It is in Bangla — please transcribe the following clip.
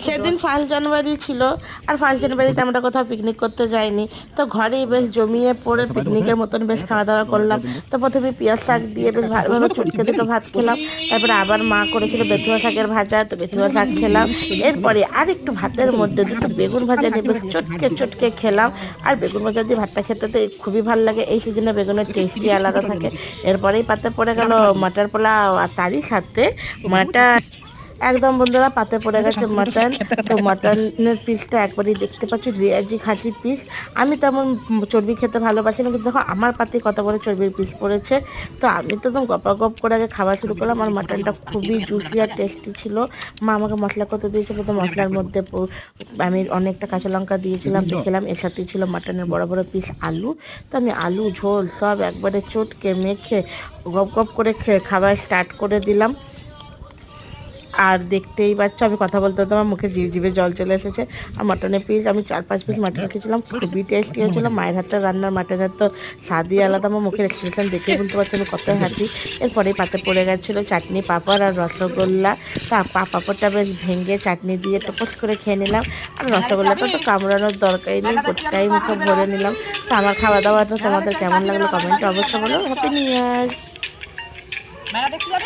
সেদিন 1 জানুয়ারি ছিল, আর 1 জানুয়ারিতে আমরা কোথাও পিকনিক করতে যাইনি, তো ঘরেই বেশ জমিয়ে পড়ে পিকনিকের মতন বেশ খাওয়া দাওয়া করলাম। তো প্রথমে পেঁয়াজ শাক দিয়ে বেশ ভালোভাবে চটকে দুটো ভাত খেলাম, তারপরে আবার মা করেছিল বেথুয়া শাকের ভাজা, তো বেথুয়া শাক খেলাম। এরপরে আর একটু ভাতের মধ্যে দুটো বেগুন ভাজা নিয়ে বেশ চটকে চটকে খেলাম। আর বেগুন ভাজা দিয়ে ভাতটা খেতে তো খুবই ভালো লাগে, এই সিজনে বেগুনের টেস্টই আলাদা থাকে। এরপরেই পাতে পড়ে গেল মাটার পোলাও, আর তারই সাথে মাটন। একদম বন্ধুরা পাতে পড়ে গেছে মাটন। তো মাটনের পিসটা একবারই দেখতে পাচ্ছি রিয়াজি খাসির পিস। আমি তেমন চর্বি খেতে ভালোবাসি না, কিন্তু দেখো আমার পাতে কত বড় চর্বির পিস পড়েছে। তো আমি তো একদম গপাগপ করে আগে খাওয়া শুরু করলাম। আর মাটনটা খুবই জুসি আর টেস্টি ছিল। মা আমাকে মশলা করতে দিয়েছিল, তো মশলার মধ্যে আমি অনেকটা কাঁচা লঙ্কা দিয়েছিলাম, তো খেলাম। এর সাথেই ছিল মাটনের বড় বড় পিস আলু। তো আমি আলু ঝোল সব একবারে চটকে মেখে গপ গপ করে খাবার স্টার্ট করে দিলাম। আর দেখতেই পাচ্ছ আমি কথা বলতে বলতে আমার মুখে জিভে জল চলে এসেছে। আর মাটনের পিস আমি 4-5 পিস মাটন খেয়েছিলাম, খুবই টেস্টি হয়েছিল। মায়ের হাতের রান্নার মাটনের তো স্বাদই আলাদা। আমার মুখের এক্সপ্রেশন দেখে বলতে পারছি আমি কত হ্যাপি। এরপরেই পাতে পড়ে গেছিলো চাটনি, পাঁপড় আর রসগোল্লা। তা পাঁপড়টা বেশ ভেঙে চাটনি দিয়ে টপস করে খেয়ে নিলাম। আর রসগোল্লাটা তো কামড়ানোর দরকারই নেই, গোটাই মুখে ভরে নিলাম। তো আমার খাওয়া দাওয়াটা তোমাদের কেমন লাগলো কমেন্টে অবশ্যই বলো। Happy new year.